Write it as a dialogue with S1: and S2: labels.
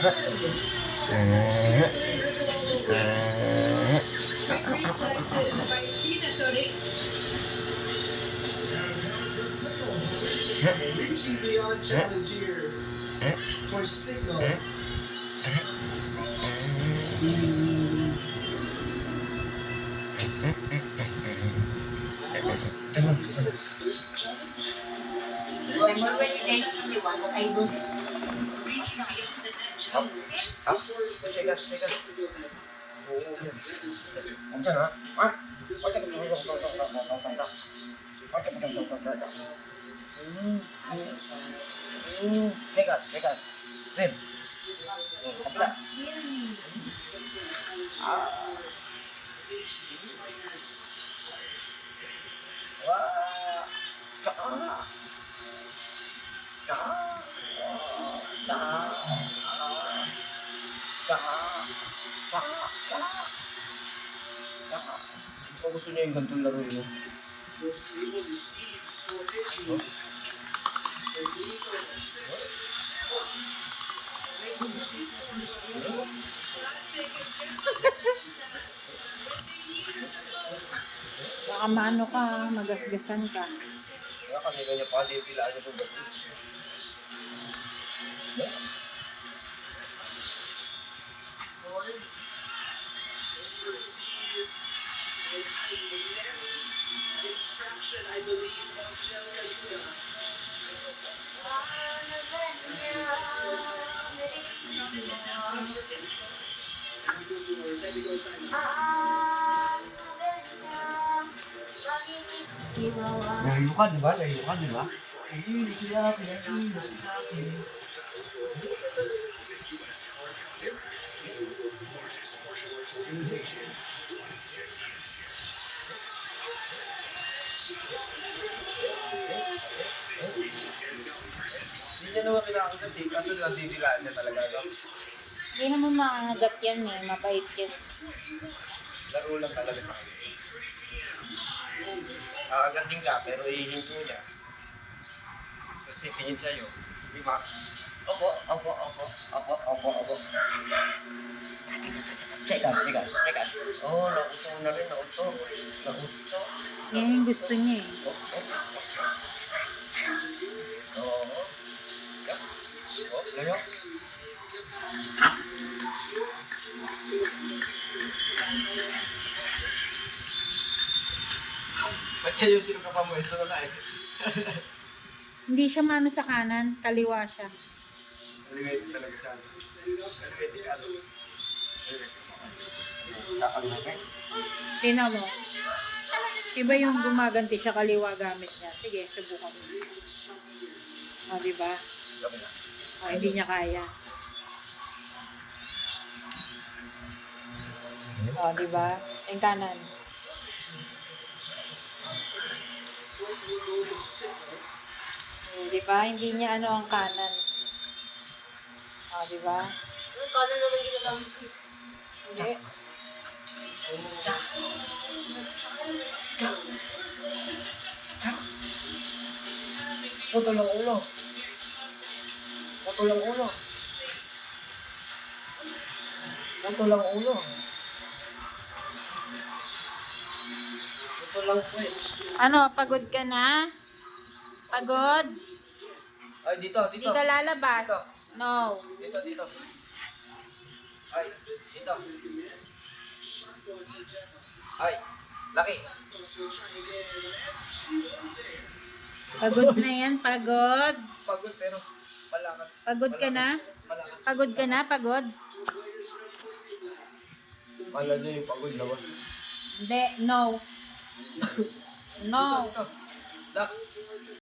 S1: Reaching beyond challenge here for Signal.
S2: I'm already guys 61, but I lose.
S3: Up. Teka. Andiyan ha? Teka. Rin. Kapila. Gusto niya yung ganitong laro yun.
S2: Baka maano ka, magasgasan ka.
S3: Kaya kanina niya pa, di pilaan niya itong gato.
S1: I believe of Shell Kayuda.
S3: Layo ka, di ba? Hindi niya naman kinakagat eh, kaso nadidilaan niya talaga.
S2: Hindi naman maangagat yan eh, mabait yan.
S3: Laro lang talaga sa kanya. Kakagating ka, pero ihinto niya. Tapos titingin sa'yo. Di ba? Opo. Teka. Oh, nauto na rin, nauto.
S2: Yan yung gusto niya eh.
S3: Oo. Yup. Oh, layo. Ba't kayo sino ka pa mo? Ito na eh.
S2: Hindi siya mano sa kanan, kaliwa siya.
S3: Elevated talaga siya. Elevated ka. Kakalimutin.
S2: Tingnan mo. Iba yung gumaganti siya, kaliwa gamit niya. Sige, subukan mo. O, diba?
S3: Gabi na.
S2: O, hindi niya kaya. O, diba? Yung kanan. Diba? Hindi niya ano ang kanan. O, diba?
S4: Yung kanan naman ginagamit ko.
S2: Hindi.
S3: Putol ang ulo. Putol ang ulo. Putol ang ulo. Putol ang puwet.
S2: Ano, pagod ka na? Pagod?
S3: Ay, dito.
S2: Hindi ka lalabas?
S3: Dito.
S2: No.
S3: Dito. Ay, dito. Ay, laki.
S2: Pagod na yan, pagod.
S3: Pagod pero palakat.
S2: Pagod ka na?
S3: Palakat.
S2: Pagod ka na? Pagod?
S3: Kala niyo yung pagod na ba?
S2: Hindi, no. No.
S3: Dito. Dax.